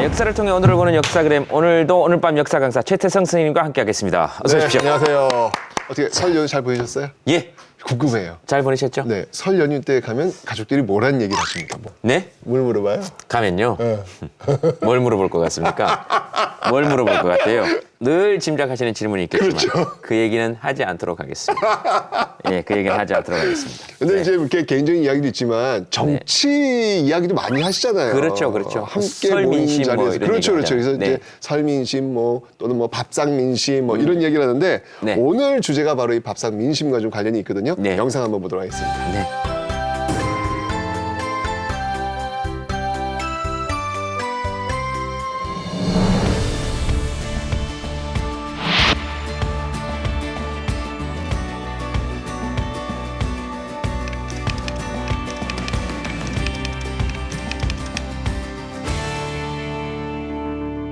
자, 역사를 통해 오늘을 보는 역사그램. 오늘도 오늘 밤 역사 강사 최태성 선생님과 함께하겠습니다. 어서 오십시오. 안녕하세요. 어떻게 설 연휴 잘 보내셨어요? 예, 궁금해요. 잘 보내셨죠? 네, 설 연휴 때 가면 가족들이 뭐라는 얘기를 하십니까? 뭐. 네? 뭘 물어봐요? 가면요. 뭘 물어볼 것 같습니까? 뭘 물어볼 것 같아요? 늘 짐작하시는 질문이 있겠지만 그렇죠. 그 얘기는 하지 않도록 하겠습니다. 예, 그 얘기는 하지 않도록 하겠습니다. 근데 네. 이제 이렇게 개인적인 이야기도 있지만 정치 이야기도 많이 하시잖아요. 그렇죠, 그렇죠. 함께 설민심 모인 자리에서 뭐 이런 그렇죠, 얘기 그렇죠. 그래서 하잖아요. 네. 이제 설민심 뭐 또는 뭐 밥상민심 뭐 이런 얘기를 하는데 네. 오늘 주제가 바로 이 밥상민심과 좀 관련이 있거든요. 네. 영상 한번 보도록 하겠습니다. 네.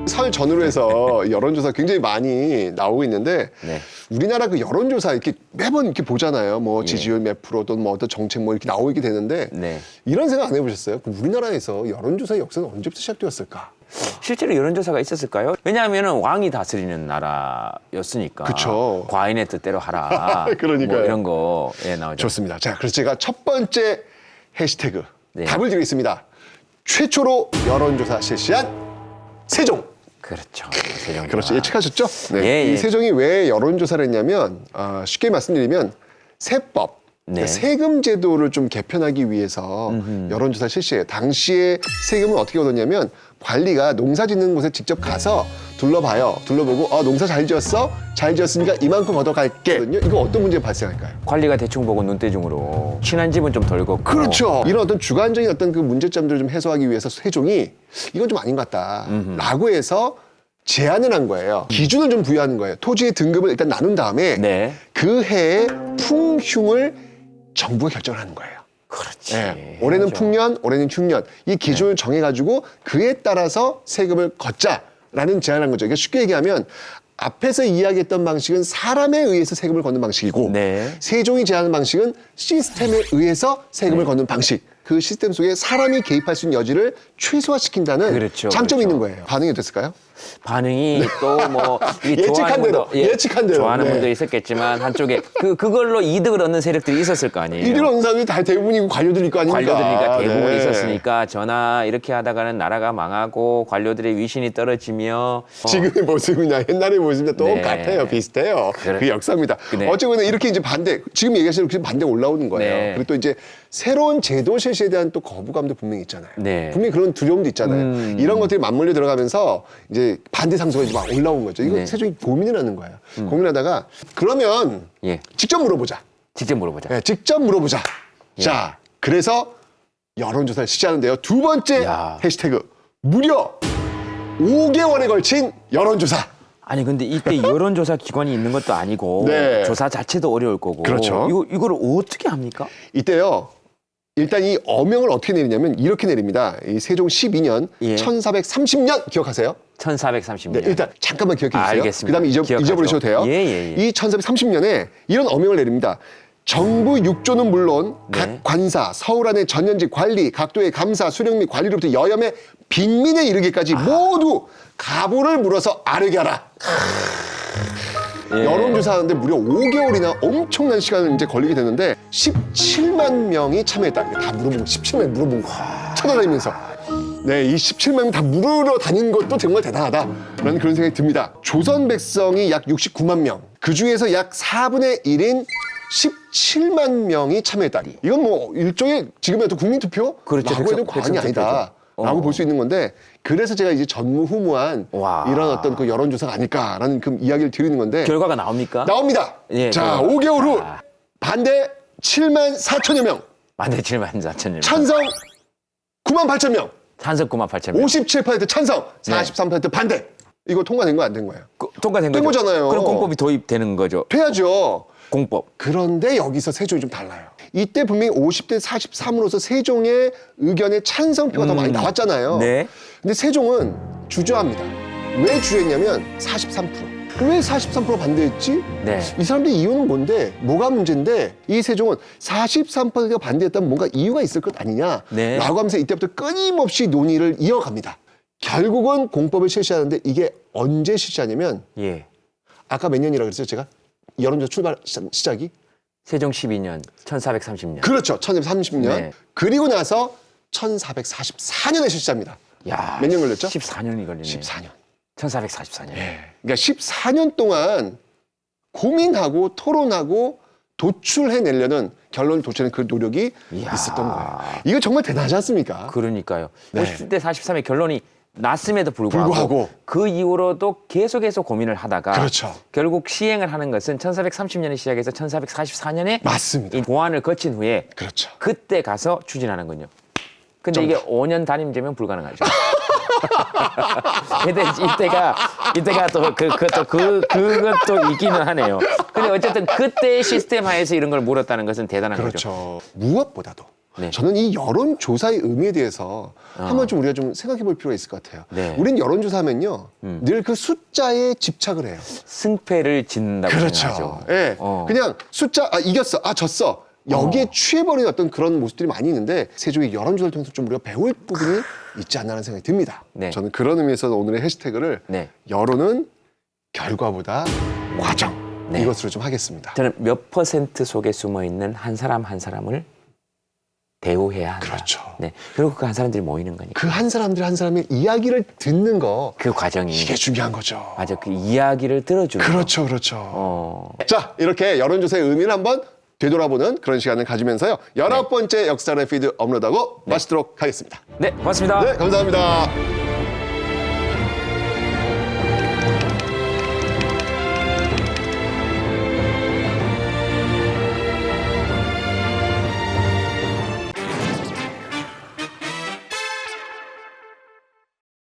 설 전후로 해서 여론조사 굉장히 많이 나오고 있는데 네. 우리나라 그 여론조사 이렇게 매번 이렇게 보잖아요. 뭐 예. 지지율 몇 프로 또는 뭐 어떤 정책 뭐 이렇게 나오게 되는데 네. 이런 생각 안 해보셨어요? 그럼 우리나라에서 여론조사 역사는 언제부터 시작되었을까? 실제로 여론조사가 있었을까요? 왜냐하면 왕이 다스리는 나라였으니까. 그쵸. 과인의 뜻대로 하라. 그러니까요. 뭐 이런 거 예, 나오죠. 좋습니다. 자, 그래서 제가 첫 번째 해시태그 네. 답을 드리겠습니다. 최초로 여론조사 실시한 세종. 그렇죠. 세종. 그렇죠. 예측하셨죠? 네. 예, 예. 이 세종이 왜 여론조사를 했냐면 쉽게 말씀드리면 세법, 네. 세금 제도를 좀 개편하기 위해서 여론조사 실시해요. 당시에 세금을 어떻게 얻었냐면 관리가 농사 짓는 곳에 직접 가서 둘러봐요. 둘러보고 농사 잘 지었어? 잘 지었으니까 이만큼 얻어갈게. 이거 어떤 문제가 발생할까요? 관리가 대충 보고 눈대중으로 친한 집은 좀 덜 걷고. 그렇죠. 이런 어떤 주관적인 어떤 그 문제점들을 좀 해소하기 위해서 세종이 이건 좀 아닌 것 같다라고 해서 제안을 한 거예요. 기준을 좀 부여하는 거예요. 토지의 등급을 일단 나눈 다음에 네. 그 해의 풍흉을 정부가 결정하는 거예요. 그렇지. 네. 올해는 해야죠. 풍년, 올해는 흉년. 이 기준을 정해가지고 그에 따라서 세금을 걷자라는 제안한 거죠. 그러니까 쉽게 얘기하면 앞에서 이야기했던 방식은 사람에 의해서 세금을 걷는 방식이고 네. 세종이 제안한 방식은 시스템에 의해서 세금을 걷는 방식. 그 시스템 속에 사람이 개입할 수 있는 여지를 최소화시킨다는 그렇죠, 장점이 그렇죠. 있는 거예요. 반응이 어땠을까요? 반응이 또 뭐 예측한 대로, 예측한 대로. 좋아하는 네. 분도 있었겠지만 한쪽에 그걸로 이득을 얻는 세력들이 있었을 거 아니에요. 이들 얻는 사람이 다 대부분이 관료들일 거 아닙니까? 관료들이니까 대부분 네. 있었으니까 전하 이렇게 하다가는 나라가 망하고 관료들의 위신이 떨어지며 지금의 모습이나 옛날의 모습이나 똑같아요. 네. 비슷해요. 그 역사입니다. 네. 어쨌거나 이렇게 이제 반대, 지금 얘기하시는 그 반대 올라오는 거예요. 네. 그리고 또 이제 새로운 제도 실시에 대한 또 거부감도 분명히 있잖아요. 네. 분명히 그런 두려움도 있잖아요. 이런 것들이 맞물려 들어가면서 이제 반대 상소가 이제 막 올라온 거죠. 이거 네. 세종이 고민을 하는 거예요. 고민하다가 그러면 예. 직접 물어보자. 직접 물어보자. 네, 직접 물어보자. 예. 자, 그래서 여론조사를 실시하는데요. 두 번째 야. 해시태그 무려 5개월에 걸친 여론조사. 아니 근데 이때 여론조사 기관이 있는 것도 아니고 네. 조사 자체도 어려울 거고 그렇죠. 이거를 어떻게 합니까? 이때요. 일단 이 어명을 어떻게 내리냐면 이렇게 내립니다. 이 세종 12년 예. 1430년 기억하세요? 1430년. 네, 일단 잠깐만 기억해 주세요. 알겠습니다. 그다음에 기억하죠. 잊어버리셔도 돼요. 예. 이 1430년에 이런 어명을 내립니다. 정부 6조는 물론 네. 각 관사, 서울 안의 전현직 관리, 각도의 감사, 수령 및 관리로부터 여염의 빈민에 이르기까지 모두 가보를 물어서 아뢰게 하라. 예. 여론조사하는데 무려 5개월이나 엄청난 시간을 이제 걸리게 되는데 17만 명이 참여했다. 이거 다 물어보고 17만 명 물어보고 찾아다니면서 네, 이 17만 명 다 물으러 다니는 것도 정말 대단하다라는 그런 생각이 듭니다. 조선 백성이 약 69만 명, 그 중에서 약 4분의 1인 17만 명이 참여했다. 이건 뭐 일종의 지금의 어떤 국민투표? 그렇죠. 라고 해도 과언이 아니다. 라고 볼 수 있는 건데 그래서 제가 이제 전무후무한 와. 이런 어떤 그 여론조사가 아닐까라는 그 이야기를 드리는 건데 결과가 나옵니까? 나옵니다. 예, 자, 결과가. 5개월 후 아. 반대 7만 4천여 명, 14,000명. 찬성 9만 8천 명, 찬성 98,000명. 57% 찬성, 네. 43% 반대. 이거 통과된 거 안 된 거예요? 통과된 된 거죠. 거잖아요. 그럼 공법이 도입되는 거죠. 돼야죠. 공법. 그런데 여기서 세종이 좀 달라요. 이때 분명히 50대 43으로서 세종의 의견에 찬성표가 더 많이 나왔잖아요. 네. 근데 세종은 주저합니다. 왜 주저했냐면 43%. 왜 43% 반대했지? 네. 이 사람들의 이유는 뭔데? 뭐가 문제인데? 이 세종은 43%가 반대했다면 뭔가 이유가 있을 것 아니냐? 네. 라고 하면서 이때부터 끊임없이 논의를 이어갑니다. 결국은 공법을 실시하는데 이게 언제 실시하냐면 예. 아까 몇 년이라고 그랬어요 제가? 여론조사 출발 시작이? 세종 12년 1430년. 그렇죠. 1230년. 네. 그리고 나서 1444년에 실시합니다. 야, 몇 년 걸렸죠? 14년이 걸리네. 14년. 1444년. 그러니까 14년 동안 고민하고 토론하고 도출해내려는 결론을 도출하는 그 노력이 이야. 있었던 거예요. 이거 정말 대단하지 않습니까? 그러니까요. 네. 50대 43의 결론이 났음에도 불구하고 그 이후로도 계속해서 고민을 하다가 그렇죠. 결국 시행을 하는 것은 1430년에 시작해서 1444년에 맞습니다. 이 보완을 거친 후에 그렇죠. 그때 가서 추진하는 군요. 근데 이게 5년 단임제면 불가능하죠. 근데 이때가 또 그것도 있기는 하네요. 근데 어쨌든 그때의 시스템 하에서 이런 걸 물었다는 것은 대단한 거죠. 그렇죠. 무엇보다도 네. 저는 이 여론조사의 의미에 대해서 한번 좀 우리가 좀 생각해 볼 필요가 있을 것 같아요. 네. 우린 여론조사하면요. 늘 그 숫자에 집착을 해요. 승패를 짓는다고 생각하죠. 예. 그냥 숫자, 이겼어, 졌어. 여기에 취해버리는 어떤 그런 모습들이 많이 있는데 세종의 여론조사를 통해서 좀 우리가 배울 부분이 있지 않나라는 생각이 듭니다. 네. 저는 그런 의미에서 오늘의 해시태그를 네. 여론은 결과보다 과정 네. 이것으로 좀 하겠습니다. 저는 몇 퍼센트 속에 숨어 있는 한 사람 한 사람을 대우해야 한다. 그렇죠. 네. 그리고 그 한 사람들이 모이는 거니까. 그 한 사람들 한 사람의 이야기를 듣는 거 그 과정이 이게 중요한 거죠. 맞아. 그 이야기를 들어주는 거. 그렇죠, 그렇죠. 자, 이렇게 여론조사의 의미를 한번 되돌아보는 그런 시간을 가지면서요. 19번째 역사의 피드 업로드하고 마치도록 하겠습니다. 네, 고맙습니다. 네, 감사합니다.